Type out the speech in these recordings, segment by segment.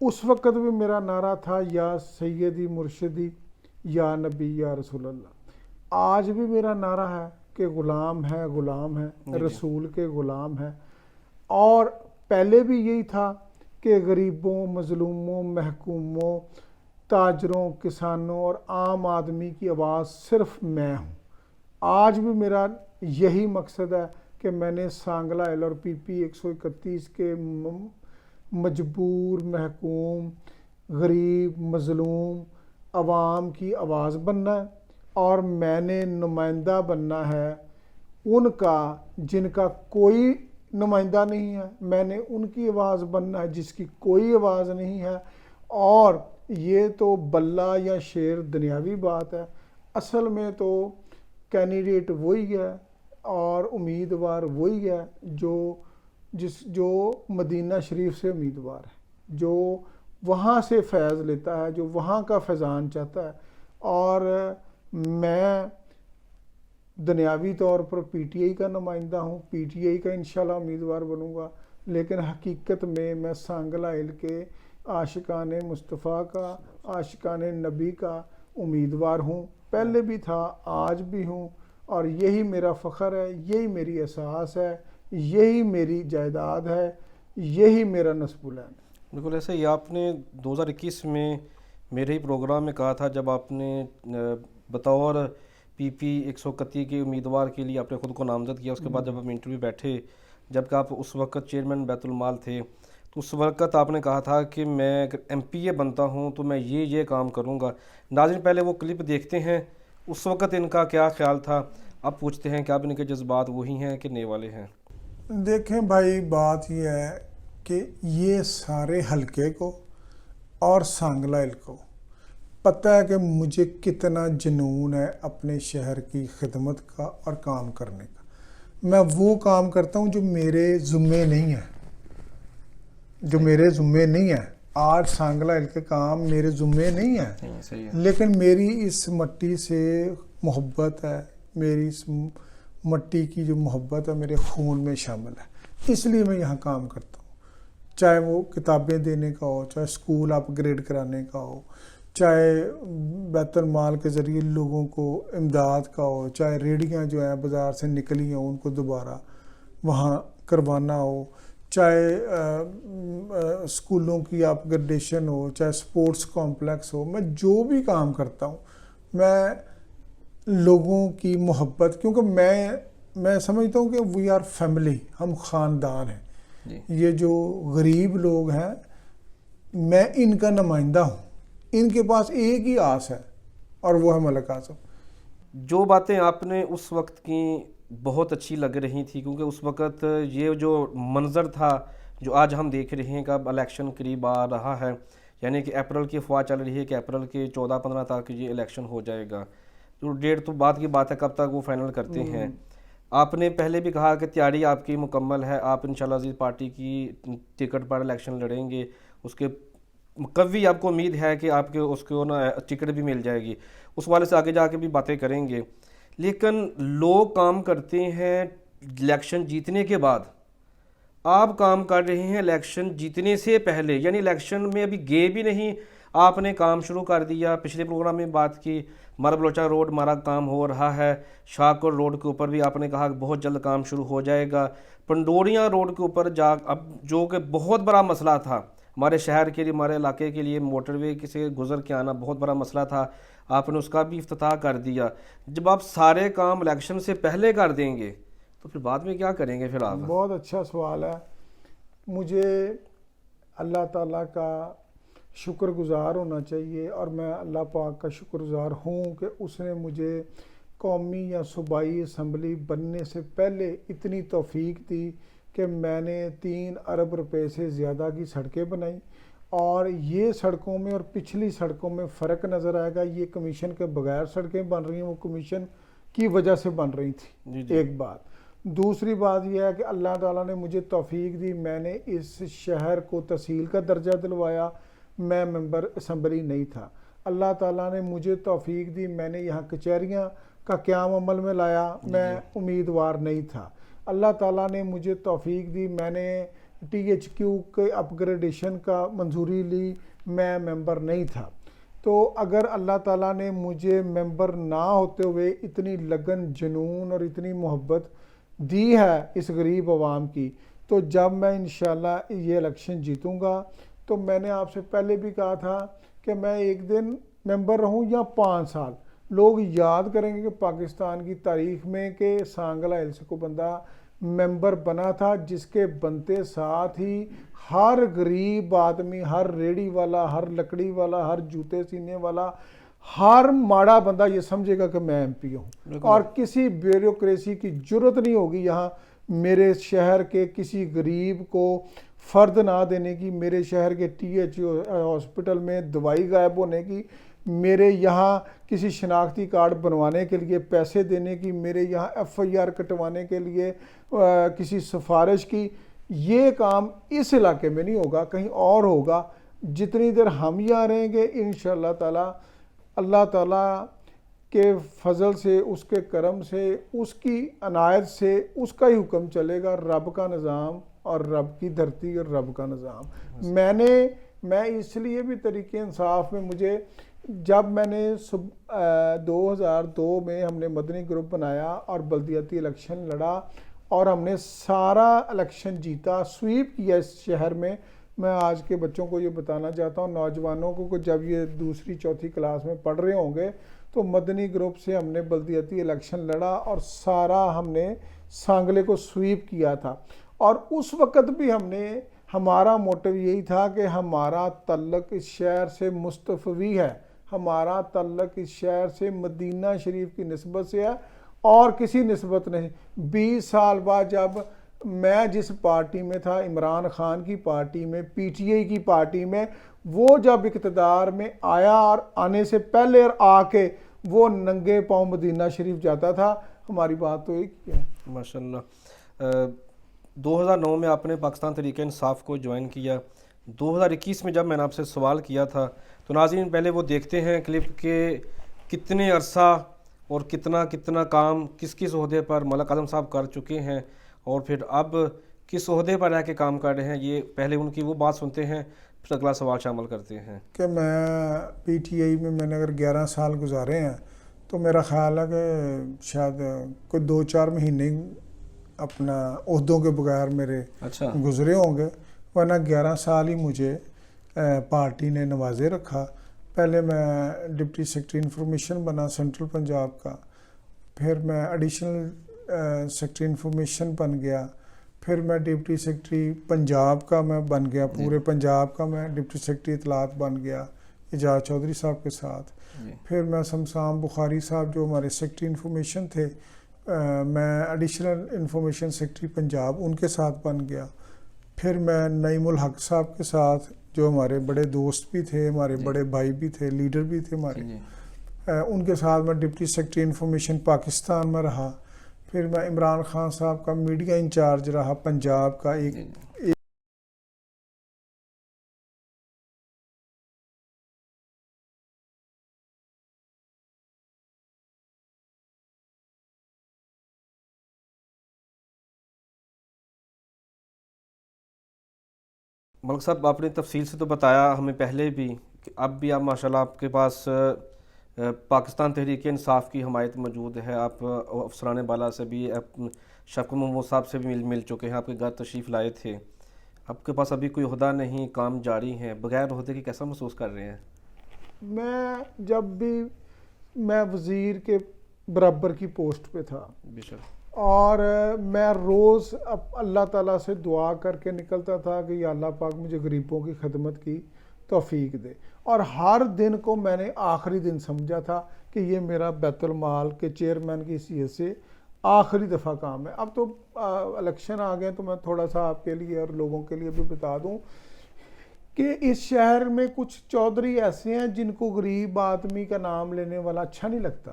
اس وقت بھی میرا نعرہ تھا یا سیدی مرشدی یا نبی یا رسول اللہ. آج بھی میرا نعرہ ہے کہ غلام ہے غلام ہے رسول کے غلام ہے. اور پہلے بھی یہی تھا کہ غریبوں مظلوموں محکوموں تاجروں کسانوں اور عام آدمی کی آواز صرف میں ہوں. آج بھی میرا یہی مقصد ہے کہ میں نے سانگلہ ایل اور پی پی 131 کے مجبور محکوم غریب مظلوم عوام کی آواز بننا ہے، اور میں نے نمائندہ بننا ہے ان کا جن کا کوئی نمائندہ نہیں ہے. میں نے ان کی آواز بننا ہے جس کی کوئی آواز نہیں ہے. اور یہ تو بلہ یا شیر دنیاوی بات ہے، اصل میں تو کینڈیڈیٹ وہی ہے اور امیدوار وہی ہے جو مدینہ شریف سے امیدوار ہے، جو وہاں سے فیض لیتا ہے، جو وہاں کا فیضان چاہتا ہے. اور میں دنیاوی طور پر پی ٹی آئی کا نمائندہ ہوں، پی ٹی آئی کا انشاءاللہ امیدوار بنوں گا، لیکن حقیقت میں سانگلہ ایل کے عاشقان مصطفیٰ کا عاشقان نبی کا امیدوار ہوں. پہلے بھی تھا، آج بھی ہوں، اور یہی میرا فخر ہے، یہی میری احساس ہے، یہی میری جائیداد ہے، یہی میرا نسب العین ہے. بالکل ایسا ہی آپ نے 2021 میں میرے ہی پروگرام میں کہا تھا، جب آپ نے بطور پی پی 131 کے امیدوار کے لیے آپ نے خود کو نامزد کیا. اس کے بعد جب ہم انٹرویو بیٹھے، جبکہ آپ اس وقت چیئرمین بیت المال تھے، تو اس وقت آپ نے کہا تھا کہ میں اگر ایم پی اے بنتا ہوں تو میں یہ کام کروں گا. ناظرین پہلے وہ کلپ دیکھتے ہیں اس وقت ان کا کیا خیال تھا. اب پوچھتے ہیں کہ اب ان کے جذبات وہی ہیں کہ نئے والے ہیں. دیکھیں بھائی، بات یہ ہے کہ یہ سارے حلقے کو اور سانگلہ ایل کو پتہ ہے کہ مجھے کتنا جنون ہے اپنے شہر کی خدمت کا اور کام کرنے کا. میں وہ کام کرتا ہوں جو میرے ذمے نہیں ہے، آج سانگلہ ایل کے کام میرے ذمے نہیں ہے، لیکن میری اس مٹی سے محبت ہے، میری اس مٹی کی جو محبت ہے میرے خون میں شامل ہے، اس لیے میں یہاں کام کرتا ہوں. چاہے وہ کتابیں دینے کا ہو، چاہے اسکول اپ گریڈ کرانے کا ہو، چاہے بیت المال کے ذریعے لوگوں کو امداد کا ہو، چاہے ریڑیاں جو ہیں بازار سے نکلی ہیں ان کو دوبارہ وہاں کروانا ہو، چاہے اسکولوں کی اپ گریڈیشن ہو، چاہے سپورٹس کمپلیکس ہو. میں جو بھی کام کرتا ہوں میں لوگوں کی محبت، کیونکہ میں سمجھتا ہوں کہ وی آر فیملی، ہم خاندان ہیں. یہ جو غریب لوگ ہیں میں ان کا نمائندہ ہوں، ان کے پاس ایک ہی آس ہے اور وہ ہے ملک اعظم. جو باتیں آپ نے اس وقت کی بہت اچھی لگ رہی تھی، کیونکہ اس وقت یہ جو منظر تھا جو آج ہم دیکھ رہے ہیں کہ اب الیکشن قریب آ رہا ہے، یعنی کہ اپریل کی افواہ چل رہی ہے کہ اپریل کے 14-15 تک یہ الیکشن ہو جائے گا. تو ڈیٹ تو بعد کی بات ہے، کب تک وہ فائنل کرتے ہیں. آپ نے پہلے بھی کہا کہ تیاری آپ کی مکمل ہے، آپ انشاءاللہ عزیز پارٹی کی ٹکٹ پر الیکشن لڑیں گے. اس کے قوی آپ کو امید ہے کہ آپ کے اس کو نا ٹکٹ بھی مل جائے گی. اس والے سے آگے جا کے بھی باتیں کریں گے. لیکن لوگ کام کرتے ہیں الیکشن جیتنے کے بعد، آپ کام کر رہے ہیں الیکشن جیتنے سے پہلے، یعنی الیکشن میں ابھی گئے بھی نہیں آپ نے کام شروع کر دیا. پچھلے پروگرام میں بات کی، مارا بلوچا روڈ ہمارا کام ہو رہا ہے، شاہکوٹ روڈ کے اوپر بھی آپ نے کہا کہ بہت جلد کام شروع ہو جائے گا. پنڈوریاں روڈ کے اوپر اب جو کہ بہت بڑا مسئلہ تھا ہمارے شہر کے لیے، ہمارے علاقے کے لیے، موٹر وے سے گزر کے آنا بہت بڑا مسئلہ تھا، آپ نے اس کا بھی افتتاح کر دیا. جب آپ سارے کام الیکشن سے پہلے کر دیں گے تو پھر بعد میں کیا کریں گے؟ پھر آپ بہت اچھا سوال ہے. مجھے اللہ تعالیٰ کا شکر گزار ہونا چاہیے، اور میں اللہ پاک کا شکر گزار ہوں کہ اس نے مجھے قومی یا صوبائی اسمبلی بننے سے پہلے اتنی توفیق دی کہ میں نے 3 ارب روپے سے زیادہ کی سڑکیں بنائیں. اور یہ سڑکوں میں اور پچھلی سڑکوں میں فرق نظر آئے گا. یہ کمیشن کے بغیر سڑکیں بن رہی ہیں، وہ کمیشن کی وجہ سے بن رہی تھی. ایک بات. دوسری بات یہ ہے کہ اللہ تعالیٰ نے مجھے توفیق دی، میں نے اس شہر کو تحصیل کا درجہ دلوایا. میں ممبر اسمبلی نہیں تھا، اللہ تعالیٰ نے مجھے توفیق دی، میں نے یہاں کچہریاں کا قیام عمل میں لایا، میں امیدوار نہیں تھا. اللہ تعالیٰ نے مجھے توفیق دی، میں نے ٹی ایچ کیو کے اپ گریڈیشن کا منظوری لی، میں ممبر نہیں تھا. تو اگر اللہ تعالیٰ نے مجھے ممبر نہ ہوتے ہوئے اتنی لگن، جنون اور اتنی محبت دی ہے اس غریب عوام کی، تو جب میں انشاءاللہ یہ الیکشن جیتوں گا تو میں نے آپ سے پہلے بھی کہا تھا کہ میں ایک دن ممبر رہوں یا 5 سال، لوگ یاد کریں گے کہ پاکستان کی تاریخ میں کہ سانگلہ ہلز کو بندہ ممبر بنا تھا، جس کے بنتے ساتھ ہی ہر غریب آدمی، ہر ریڑی والا، ہر لکڑی والا، ہر جوتے سینے والا، ہر ماڑا بندہ یہ سمجھے گا کہ میں ایم پی ہوں. اور کسی بیوروکریسی کی جرت نہیں ہوگی یہاں میرے شہر کے کسی غریب کو فرد نہ دینے کی، میرے شہر کے ٹی ایچ ہاسپٹل میں دوائی غائب ہونے کی، میرے یہاں کسی شناختی کارڈ بنوانے کے لیے پیسے دینے کی، میرے یہاں ایف آئی آر کٹوانے کے لیے کسی سفارش کی. یہ کام اس علاقے میں نہیں ہوگا، کہیں اور ہوگا. جتنی دیر ہم یہاں رہیں گے انشاءاللہ تعالی، اللہ تعالیٰ کے فضل سے، اس کے کرم سے، اس کی عنایت سے اس کا ہی حکم چلے گا. رب کا نظام اور رب کی دھرتی اور رب کا نظام. میں اس لیے بھی تحریک انصاف میں مجھے، جب میں نے 2002 میں ہم نے مدنی گروپ بنایا اور بلدیاتی الیکشن لڑا اور ہم نے سارا الیکشن جیتا، سویپ کیا اس شہر میں. میں آج کے بچوں کو یہ بتانا چاہتا ہوں، نوجوانوں کو، کہ جب یہ 2ری 4تھی کلاس میں پڑھ رہے ہوں گے تو مدنی گروپ سے ہم نے بلدیاتی الیکشن لڑا اور سارا ہم نے سانگلے کو سویپ کیا تھا. اور اس وقت بھی ہمارا موٹو یہی تھا کہ ہمارا تعلق اس شہر سے مصطفی ہے، ہمارا تعلق اس شہر سے مدینہ شریف کی نسبت سے ہے اور کسی نسبت نہیں. 20 سال بعد جب میں جس پارٹی میں تھا، عمران خان کی پارٹی میں، پی ٹی آئی کی پارٹی میں، وہ جب اقتدار میں آیا اور آنے سے پہلے آ کے وہ ننگے پاؤں مدینہ شریف جاتا تھا. ہماری بات تو ایک ہی ہے. ماشاءاللہ. 2009 میں آپ نے پاکستان تحریک انصاف کو جوائن کیا. 2021 میں جب میں نے آپ سے سوال کیا تھا تو ناظرین پہلے وہ دیکھتے ہیں کلپ کہ کتنے عرصہ اور کتنا کام کس عہدے پر ملک اعظم صاحب کر چکے ہیں اور پھر اب کس عہدے پر رہ کے کام کر رہے ہیں. یہ پہلے ان کی وہ بات سنتے ہیں، پھر اگلا سوال شامل کرتے ہیں. کہ میں پی ٹی آئی میں نے اگر 11 سال گزارے ہیں تو میرا خیال ہے کہ شاید کوئی 2-4 مہینے اپنا عہدوں کے بغیر میرے گزرے ہوں گے، ورنہ 11 سال ہی مجھے پارٹی نے نوازے رکھا. پہلے میں ڈپٹی سیکرٹری انفارمیشن بنا سینٹرل پنجاب کا، پھر میں ایڈیشنل سیکرٹری انفارمیشن بن گیا، پھر میں ڈپٹی سیکرٹری پنجاب کا میں بن گیا، پورے پنجاب کا میں ڈپٹی سیکرٹری اطلاعات بن گیا اعجاز چودھری صاحب کے ساتھ. پھر میں سمسام بخاری صاحب جو ہمارے سیکرٹری انفارمیشن تھے، میں ایڈیشنل انفارمیشن سیکرٹری پنجاب ان کے ساتھ بن گیا. پھر میں نعیم الحق صاحب کے ساتھ جو ہمارے بڑے دوست بھی تھے، ہمارے بڑے بھائی بھی تھے، لیڈر بھی تھے ہمارے، ان کے ساتھ میں ڈپٹی سیکرٹری انفارمیشن پاکستان میں رہا. پھر میں عمران خان صاحب کا میڈیا انچارج رہا پنجاب کا. ملک صاحب آپ نے تفصیل سے تو بتایا ہمیں پہلے بھی کہ اب بھی آپ ماشاءاللہ آپ کے پاس پاکستان تحریک انصاف کی حمایت موجود ہے. آپ افسران بالا سے بھی، شفقت محمود صاحب سے بھی مل چکے ہیں، آپ کے گھر تشریف لائے تھے. آپ کے پاس ابھی کوئی عہدہ نہیں، کام جاری ہیں، بغیر عہدے کے کیسا محسوس کر رہے ہیں؟ جب بھی میں وزیر کے برابر کی پوسٹ پہ تھا اور میں روز اللہ تعالیٰ سے دعا کر کے نکلتا تھا کہ یا اللہ پاک مجھے غریبوں کی خدمت کی توفیق دے، اور ہر دن کو میں نے آخری دن سمجھا تھا کہ یہ میرا بیت المال کے چیئرمین کی حیثیت سے آخری دفعہ کام ہے. اب تو الیکشن آ گئے تو میں تھوڑا سا آپ کے لیے اور لوگوں کے لیے بھی بتا دوں کہ اس شہر میں کچھ چودھری ایسے ہیں جن کو غریب آدمی کا نام لینے والا اچھا نہیں لگتا.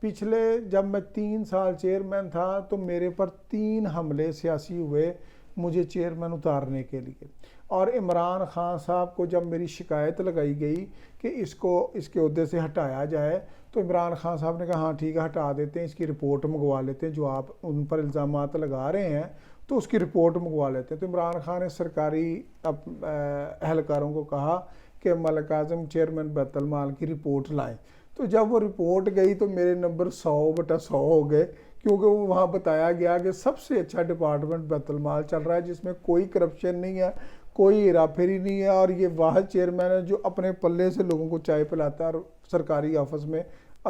پچھلے جب میں 3 سال چیئرمین تھا تو میرے پر 3 حملے سیاسی ہوئے مجھے چیئرمین اتارنے کے لیے، اور عمران خان صاحب کو جب میری شکایت لگائی گئی کہ اس کے عہدے سے ہٹایا جائے تو عمران خان صاحب نے کہا ہاں ٹھیک ہے ہٹا دیتے ہیں، اس کی رپورٹ منگوا لیتے ہیں جو آپ ان پر الزامات لگا رہے ہیں. تو اس کی رپورٹ منگوا لیتے ہیں. تو عمران خان نے سرکاری اہلکاروں کو کہا کہ ملک اعظم چیئرمین بیت المال کی رپورٹ لائیں. تو جب وہ رپورٹ گئی تو میرے نمبر 100/100 ہو گئے, کیونکہ وہ وہاں بتایا گیا کہ سب سے اچھا ڈپارٹمنٹ بیت المال چل رہا ہے, جس میں کوئی کرپشن نہیں ہے, کوئی ہیرا پھیری نہیں ہے, اور یہ واحد چیئرمین ہے جو اپنے پلے سے لوگوں کو چائے پلاتا ہے اور سرکاری آفس میں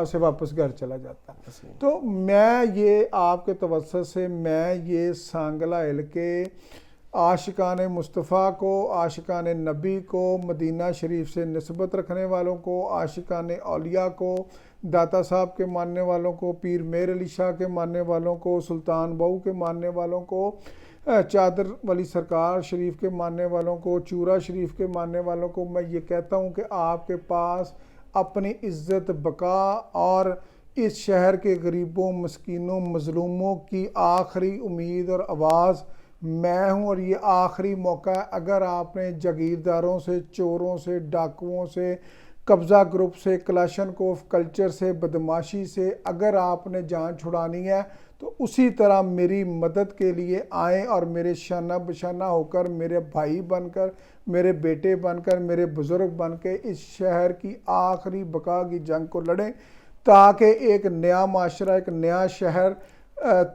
سے واپس گھر چلا جاتا ہے. تو میں یہ آپ کے توسط سے میں یہ سانگلہ ہل کے عاشقان مصطفیٰ کو, عاشقان نبی کو, مدینہ شریف سے نسبت رکھنے والوں کو, عاشقان اولیاء کو, داتا صاحب کے ماننے والوں کو, پیر میر علی شاہ کے ماننے والوں کو, سلطان بہو کے ماننے والوں کو, چادر ولی سرکار شریف کے ماننے والوں کو, چورا شریف کے ماننے والوں کو میں یہ کہتا ہوں کہ آپ کے پاس اپنی عزت بقا اور اس شہر کے غریبوں, مسکینوں, مظلوموں کی آخری امید اور آواز میں ہوں, اور یہ آخری موقع ہے. اگر آپ نے جاگیرداروں سے, چوروں سے, ڈاکوؤں سے, قبضہ گروپ سے, کلاشن کوف کلچر سے, بدماشی سے اگر آپ نے جان چھڑانی ہے تو اسی طرح میری مدد کے لیے آئیں اور میرے شانہ بشانہ ہو کر, میرے بھائی بن کر, میرے بیٹے بن کر, میرے بزرگ بن کے اس شہر کی آخری بقا کی جنگ کو لڑیں, تاکہ ایک نیا معاشرہ, ایک نیا شہر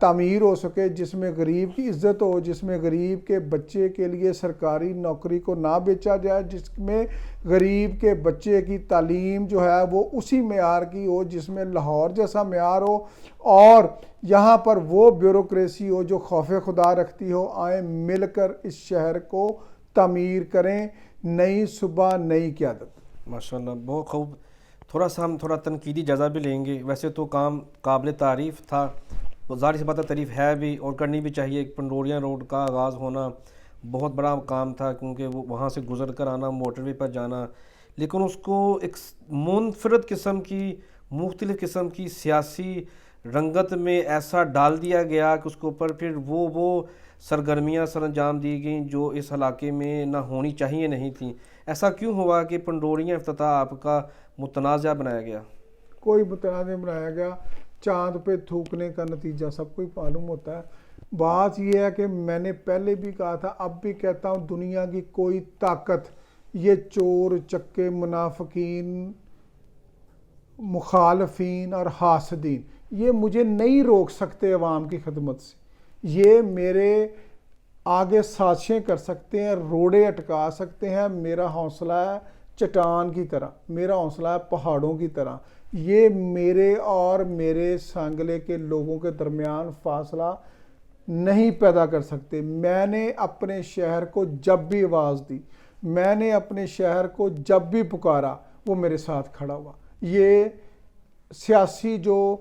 تعمیر ہو سکے, جس میں غریب کی عزت ہو, جس میں غریب کے بچے کے لیے سرکاری نوکری کو نہ بیچا جائے, جس میں غریب کے بچے کی تعلیم جو ہے وہ اسی معیار کی ہو جس میں لاہور جیسا معیار ہو, اور یہاں پر وہ بیوروکریسی ہو جو خوف خدا رکھتی ہو. آئیں مل کر اس شہر کو تعمیر کریں, نئی صبح, نئی قیادت. ماشاءاللہ, بہت خوب. ہم تھوڑا تنقیدی جزا بھی لیں گے. ویسے تو کام قابل تعریف تھا, ظاہر سی بات ہے تعریف ہے بھی اور کرنی بھی چاہیے. ایک پنڈوریاں روڈ کا آغاز ہونا بہت بڑا کام تھا, کیونکہ وہ وہاں سے گزر کر آنا, موٹر وے پر جانا, لیکن اس کو ایک منفرد قسم کی, مختلف قسم کی سیاسی رنگت میں ایسا ڈال دیا گیا کہ اس کے اوپر پھر وہ سرگرمیاں سر انجام دی گئیں جو اس علاقے میں نہ ہونی چاہیے نہیں تھیں. ایسا کیوں ہوا کہ پنڈوریاں افتتاح آپ کا متنازع بنایا گیا؟ کوئی متنازع بنایا گیا, چاند پہ تھوکنے کا نتیجہ سب کو ہی معلوم ہوتا ہے. بات یہ ہے کہ میں نے پہلے بھی کہا تھا, اب بھی کہتا ہوں, دنیا کی کوئی طاقت یہ چور چکے, منافقین, مخالفین اور حاسدین یہ مجھے نہیں روک سکتے عوام کی خدمت سے. یہ میرے آگے سازشیں کر سکتے ہیں, روڑے اٹکا سکتے ہیں. میرا حوصلہ ہے چٹان کی طرح, میرا حوصلہ ہے پہاڑوں کی طرح. یہ میرے اور میرے سانگلے کے لوگوں کے درمیان فاصلہ نہیں پیدا کر سکتے. میں نے اپنے شہر کو جب بھی آواز دی, میں نے اپنے شہر کو جب بھی پکارا, وہ میرے ساتھ کھڑا ہوا. یہ سیاسی جو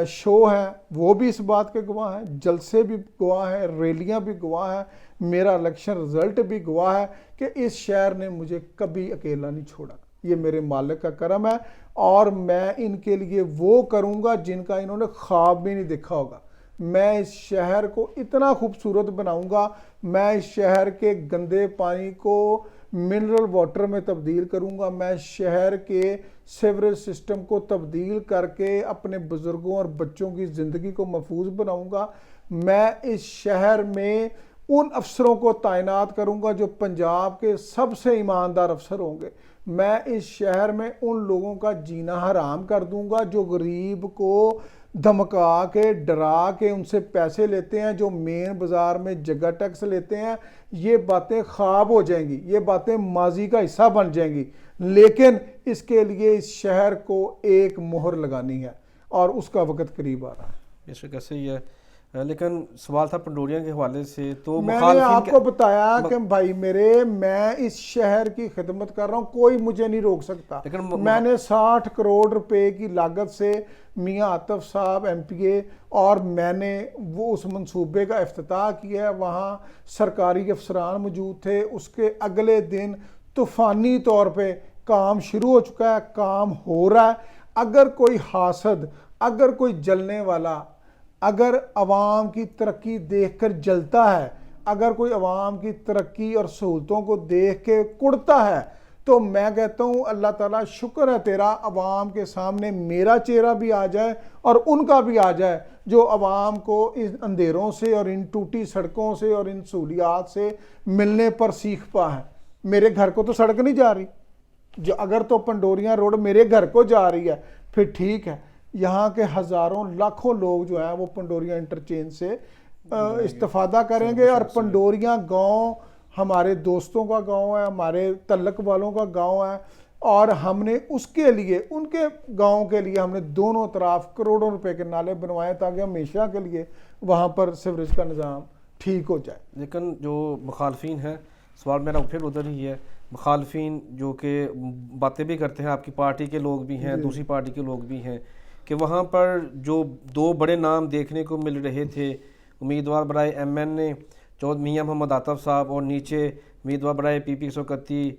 شو ہیں وہ بھی اس بات کے گواہ ہیں, جلسے بھی گواہ ہیں, ریلیاں بھی گواہ ہیں, میرا الیکشن رزلٹ بھی گواہ ہے کہ اس شہر نے مجھے کبھی اکیلا نہیں چھوڑا. یہ میرے مالک کا کرم ہے, اور میں ان کے لیے وہ کروں گا جن کا انہوں نے خواب بھی نہیں دیکھا ہوگا. میں اس شہر کو اتنا خوبصورت بناؤں گا, میں اس شہر کے گندے پانی کو منرل واٹر میں تبدیل کروں گا, میں شہر کے سیوریج سسٹم کو تبدیل کر کے اپنے بزرگوں اور بچوں کی زندگی کو محفوظ بناؤں گا. میں اس شہر میں ان افسروں کو تعینات کروں گا جو پنجاب کے سب سے ایماندار افسر ہوں گے. میں اس شہر میں ان لوگوں کا جینا حرام کر دوں گا جو غریب کو دھمکا کے, ڈرا کے ان سے پیسے لیتے ہیں, جو مین بازار میں جگہ ٹیکس لیتے ہیں. یہ باتیں خواب ہو جائیں گی, یہ باتیں ماضی کا حصہ بن جائیں گی, لیکن اس کے لیے اس شہر کو ایک مہر لگانی ہے اور اس کا وقت قریب آ رہا ہے. بے شک ایسے ہی ہے. لیکن سوال تھا پنڈوریاں کے حوالے سے, تو میں نے آپ کو بتایا کہ بھائی میرے, میں اس شہر کی خدمت کر رہا ہوں, کوئی مجھے نہیں روک سکتا. میں نے 60 کروڑ روپے کی لاگت سے میاں عاطف صاحب ایم پی اے اور میں نے وہ اس منصوبے کا افتتاح کیا ہے. وہاں سرکاری افسران موجود تھے. اس کے اگلے دن طوفانی طور پہ کام شروع ہو چکا ہے, کام ہو رہا ہے. اگر کوئی حاسد, اگر کوئی جلنے والا, اگر عوام کی ترقی دیکھ کر جلتا ہے, اگر کوئی عوام کی ترقی اور سہولتوں کو دیکھ کے کڑتا ہے, تو میں کہتا ہوں اللہ تعالیٰ شکر ہے تیرا عوام کے سامنے میرا چہرہ بھی آ جائے اور ان کا بھی آ جائے جو عوام کو ان اندھیروں سے اور ان ٹوٹی سڑکوں سے اور ان سہولیات سے ملنے پر سیکھ پا ہے. میرے گھر کو تو سڑک نہیں جا رہی, جو اگر تو پنڈوریاں روڈ میرے گھر کو جا رہی ہے پھر ٹھیک ہے. یہاں کے ہزاروں لاکھوں لوگ جو ہیں وہ پنڈوریاں انٹرچینج سے استفادہ کریں گے, اور پنڈوریاں گاؤں ہمارے دوستوں کا گاؤں ہے, ہمارے تعلق والوں کا گاؤں ہے, اور ہم نے اس کے لیے ان کے گاؤں کے لیے ہم نے دونوں طرف کروڑوں روپے کے نالے بنوائے تاکہ ہمیشہ کے لیے وہاں پر سیوریج کا نظام ٹھیک ہو جائے. لیکن جو مخالفین ہیں, سوال میرا پھر ادھر ہی ہے, مخالفین جو کہ باتیں بھی کرتے ہیں, آپ کی پارٹی کے لوگ بھی ہیں, دوسری پارٹی کے لوگ بھی ہیں, کہ وہاں پر جو دو بڑے نام دیکھنے کو مل رہے تھے امیدوار برائے ایم این اے میاں محمد عاطف صاحب, اور نیچے امیدوار برائے پی 131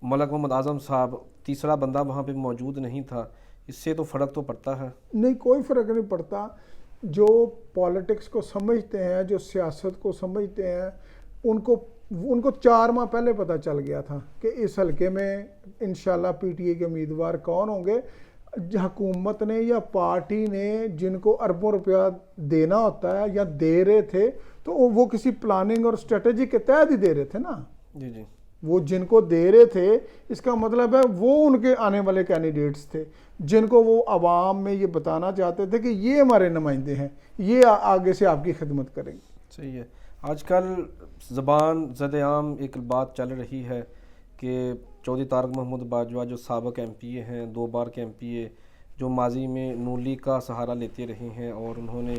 ملک محمد اعظم صاحب, تیسرا بندہ وہاں پہ موجود نہیں تھا. اس سے تو فرق تو پڑتا ہے. نہیں, کوئی فرق نہیں پڑتا. جو پالیٹکس کو سمجھتے ہیں, جو سیاست کو سمجھتے ہیں, ان کو 4 ماہ پہلے پتہ چل گیا تھا کہ اس حلقے میں انشاءاللہ پی ٹی اے کے امیدوار کون ہوں گے. حکومت نے یا پارٹی نے جن کو اربوں روپیہ دینا ہوتا ہے یا دے رہے تھے تو وہ کسی پلاننگ اور اسٹریٹجی کے تحت ہی دے رہے تھے نا. جی جی, وہ جن کو دے رہے تھے اس کا مطلب ہے وہ ان کے آنے والے کینڈیڈیٹس تھے جن کو وہ عوام میں یہ بتانا چاہتے تھے کہ یہ ہمارے نمائندے ہیں, یہ آگے سے آپ کی خدمت کریں گے. صحیح ہے. آج کل زبان زد عام ایک بات چل رہی ہے کہ چودھری طارق محمود باجوہ جو سابق ایم پی اے ہیں, 2 بار کے ایم پی اے, جو ماضی میں نون لیگ کا سہارا لیتے رہے ہیں, اور انہوں نے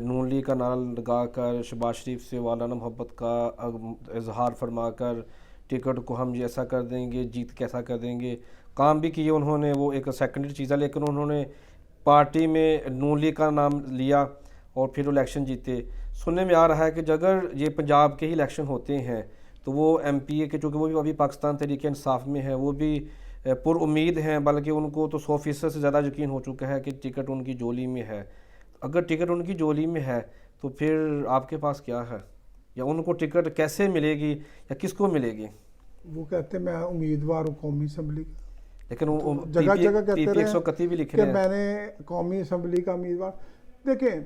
نون لیگ کا نعرہ لگا کر شہباز شریف سے والانہ محبت کا اظہار فرما کر ٹکٹ کو ہم ایسا کر دیں گے, جیت کیسا کر دیں گے, کام بھی کیے انہوں نے, وہ ایک سیکنڈری چیز ہے, لیکن انہوں نے پارٹی میں نون لیگ کا نام لیا اور پھر الیکشن جیتے. سننے میں آ رہا ہے کہ اگر یہ پنجاب کے ہی الیکشن ہوتے ہیں تو وہ ایم پی اے کے, چونکہ وہ بھی ابھی پاکستان تحریک انصاف میں ہیں, وہ بھی پر امید ہیں, بلکہ ان کو تو 100% سے زیادہ یقین ہو چکا ہے کہ ٹکٹ ان کی جولی میں ہے. اگر ٹکٹ ان کی جولی میں ہے تو پھر آپ کے پاس کیا ہے, یا ان کو ٹکٹ کیسے ملے گی یا کس کو ملے گی؟ وہ کہتے ہیں میں امیدوار ہوں قومی اسمبلی کا, لیکن وہ جگہ جگہ کہتے رہے 131 بھی لکھ کہ رہے ہیں میں نے قومی اسمبلی کا امیدوار. دیکھیں,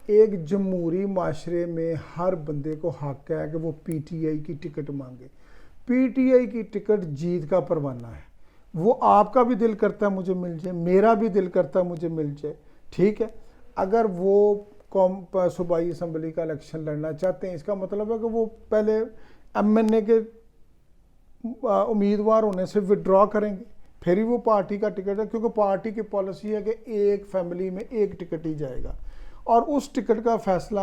ایک جمہوری معاشرے میں ہر بندے کو حق ہے کہ وہ پی ٹی آئی کی ٹکٹ مانگے. پی ٹی آئی کی ٹکٹ جیت کا پروانہ ہے. وہ آپ کا بھی دل کرتا ہے مجھے مل جائے, میرا بھی دل کرتا ہے مجھے مل جائے, ٹھیک ہے. اگر وہ صوبائی اسمبلی کا الیکشن لڑنا چاہتے ہیں, اس کا مطلب ہے کہ وہ پہلے ایم این اے کے امیدوار ہونے سے وڈرا کریں گے, پھر ہی وہ پارٹی کا ٹکٹ ہے, کیونکہ پارٹی کی پالیسی ہے کہ ایک فیملی میں ایک ٹکٹ ہی جائے گا, اور اس ٹکٹ کا فیصلہ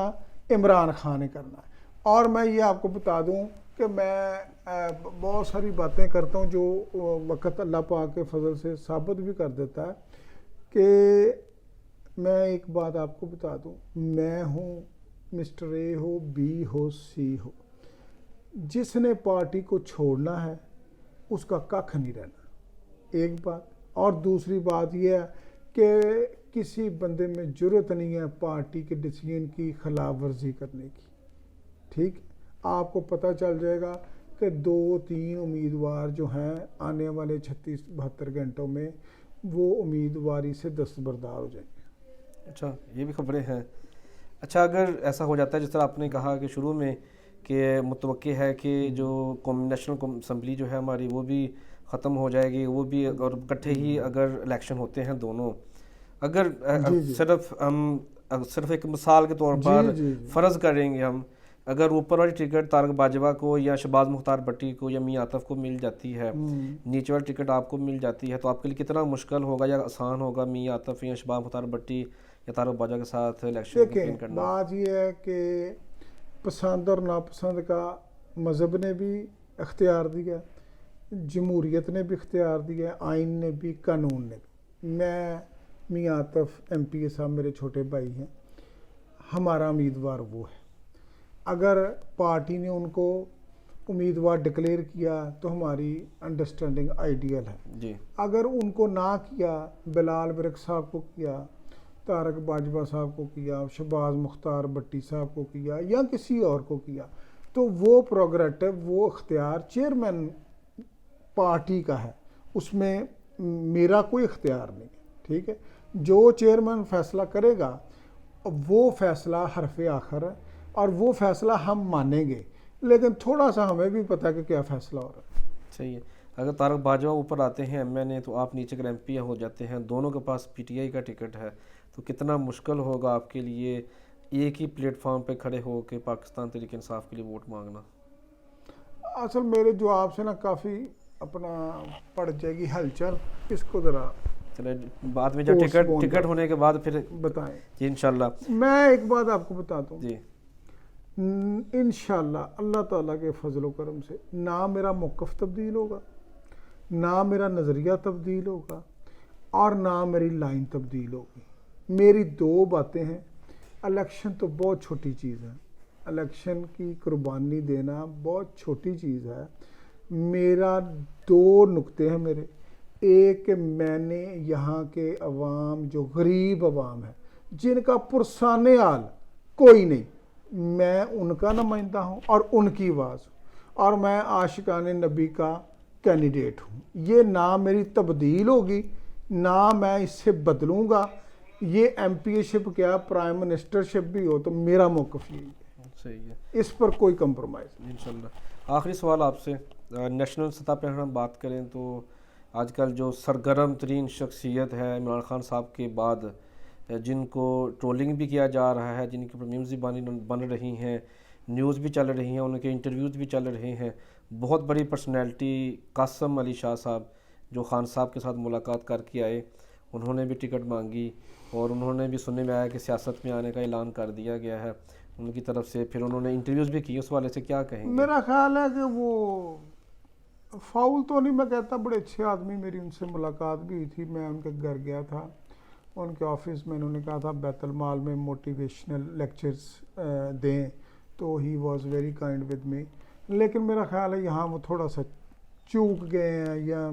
عمران خان نے کرنا ہے. اور میں یہ آپ کو بتا دوں کہ میں بہت ساری باتیں کرتا ہوں جو وقت اللہ پاک کے فضل سے ثابت بھی کر دیتا ہے کہ میں ایک بات آپ کو بتا دوں, میں ہوں, مسٹر اے ہو, بی ہو, سی ہو, جس نے پارٹی کو چھوڑنا ہے اس کا ککھ نہیں رہنا, ایک بات. اور دوسری بات یہ ہے کہ کسی بندے میں جرت نہیں ہے پارٹی کے ڈیسیژن کی خلاف ورزی کرنے کی, ٹھیک. آپ کو پتہ چل جائے گا کہ 2-3 امیدوار جو ہیں آنے والے 36-72 گھنٹوں میں وہ امیدواری سے دستبردار ہو جائیں گے. اچھا, یہ بھی خبریں ہیں. اچھا, اگر ایسا ہو جاتا ہے جس طرح آپ نے کہا کہ شروع میں کہ متوقع ہے کہ جو نیشنل اسمبلی جو ہے ہماری وہ بھی ختم ہو جائے گی, وہ بھی اور اکٹھے ہی اگر الیکشن ہوتے ہیں دونوں, اگر صرف ایک مثال کے طور پر فرض کریں گے ہم, اگر اوپر والی ٹکٹ طارق باجوہ کو یا شہباز مختار بٹی کو یا میاں عاطف کو مل جاتی ہے, نیچے والی ٹکٹ آپ کو مل جاتی ہے, تو آپ کے لیے کتنا مشکل ہوگا یا آسان ہوگا میاں عاطف یا شہباز مختار بٹی یا طارق باجوہ کے ساتھ الیکشن کیمپین کرنا؟ بات یہ ہے کہ پسند اور ناپسند کا مذہب نے بھی اختیار دیا, جمہوریت نے بھی اختیار دیا, آئین نے بھی, قانون نے بھی. میں میاں عاطف ایم پی اے صاحب میرے چھوٹے بھائی ہیں, ہمارا امیدوار وہ ہے. اگر پارٹی نے ان کو امیدوار ڈکلیئر کیا تو ہماری انڈرسٹینڈنگ آئیڈیل ہے جی. اگر ان کو نہ کیا, بلال برق صاحب کو کیا, طارق باجوہ صاحب کو کیا, شہباز مختار بٹی صاحب کو کیا, یا کسی اور کو کیا, تو وہ پروگریٹو, وہ اختیار چیئرمین پارٹی کا ہے، اس میں میرا کوئی اختیار نہیں ہے، ٹھیک ہے. جو چیئرمین فیصلہ کرے گا وہ فیصلہ حرف آخر ہے اور وہ فیصلہ ہم مانیں گے، لیکن تھوڑا سا ہمیں بھی پتہ کہ کیا فیصلہ ہو رہا ہے. صحیح ہے. اگر طارق باجوہ اوپر آتے ہیں ایم این اے تو آپ نیچے اگر ایم پی ہو جاتے ہیں، دونوں کے پاس پی ٹی آئی کا ٹکٹ ہے، تو کتنا مشکل ہوگا آپ کے لیے ایک ہی پلیٹ فارم پہ کھڑے ہو کے پاکستان تحریک انصاف کے لیے ووٹ مانگنا؟ اصل میرے جواب سے نا کافی اپنا پڑ جائے گی ہلچل، اس کو ذرا چلے بعد میں جب ٹکٹ ہونے کے بعد پھر بتائیں. جی انشاءاللہ. میں ایک بات آپ کو بتاتا ہوں، جی انشاءاللہ اللہ تعالیٰ کے فضل و کرم سے نہ میرا موقف تبدیل ہوگا، نہ میرا نظریہ تبدیل ہوگا، اور نہ میری لائن تبدیل ہوگی. میری دو باتیں ہیں. الیکشن تو بہت چھوٹی چیز ہے، الیکشن کی قربانی دینا بہت چھوٹی چیز ہے. میرا دو نقطے ہیں میرے. ایک کہ میں نے یہاں کے عوام جو غریب عوام ہے جن کا پرسان حال کوئی نہیں، میں ان کا نمائندہ ہوں اور ان کی آواز ہوں، اور میں عاشقان نبی کا کینڈیڈیٹ ہوں. یہ نہ میری تبدیل ہوگی نہ میں اس سے بدلوں گا. یہ ایم پی اے شپ کیا پرائم منسٹر شپ بھی ہو تو میرا موقف یہی ہے. صحیح ہے. اس پر کوئی کمپرومائز نہیں. انشاءاللہ. آخری سوال آپ سے، نیشنل سطح پہ ہم بات کریں تو آج کل جو سرگرم ترین شخصیت ہے عمران خان صاحب کے بعد، جن کو ٹرولنگ بھی کیا جا رہا ہے، جن کے اوپر میمز بھی بن رہی ہیں، نیوز بھی چل رہی ہیں، ان کے انٹرویوز بھی چل رہے ہیں، بہت بڑی پرسنالٹی قاسم علی شاہ صاحب جو خان صاحب کے ساتھ ملاقات کر کے آئے، انہوں نے بھی ٹکٹ مانگی اور انہوں نے بھی سننے میں آیا کہ سیاست میں آنے کا اعلان کر دیا گیا ہے ان کی طرف سے. پھر انہوں نے انٹرویوز بھی کی، اس والے سے کیا کہیں گے؟ میرا خیال ہے کہ وہ فاؤل تو نہیں میں کہتا، بڑے اچھے آدمی، میری ان سے ملاقات بھی ہوئی تھی. میں ان کے گھر گیا تھا، ان کے آفس میں انہوں نے کہا تھا بیت المال میں موٹیویشنل لیکچرز دیں، تو he was very kind with me. لیکن میرا خیال ہے یہاں وہ تھوڑا سا چوک گئے ہیں، یا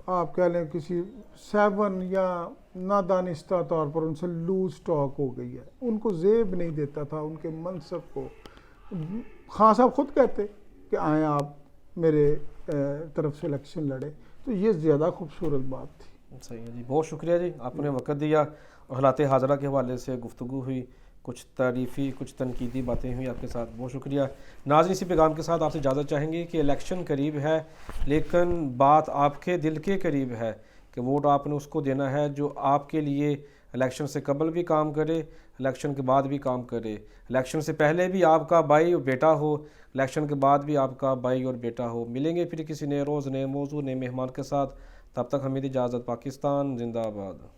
آپ کہہ لیں کسی 7 یا نادانستہ طور پر ان سے لوز ٹاک ہو گئی ہے. ان کو زیب نہیں دیتا تھا ان کے منصب کو. خان صاحب خود کہتے کہ آئیں آپ میرے طرف سے الیکشن لڑے، تو یہ زیادہ خوبصورت بات تھی. صحیح ہے جی. بہت شکریہ جی، آپ نے وقت دیا اور حالات حاضرہ کے حوالے سے گفتگو ہوئی، کچھ تعریفی کچھ تنقیدی باتیں ہوئی آپ کے ساتھ. بہت شکریہ. ناظرین اسی پیغام کے ساتھ آپ سے اجازت چاہیں گے کہ الیکشن قریب ہے، لیکن بات آپ کے دل کے قریب ہے کہ ووٹ آپ نے اس کو دینا ہے جو آپ کے لیے الیکشن سے قبل بھی کام کرے، الیکشن کے بعد بھی کام کرے. الیکشن سے پہلے بھی آپ کا بھائی اور بیٹا ہو، الیکشن کے بعد بھی آپ کا بھائی اور بیٹا ہو. ملیں گے پھر کسی نئے روز، نئے موضوع، نئے مہمان کے ساتھ. تب تک ہمیں اجازت. پاکستان زندہ باد.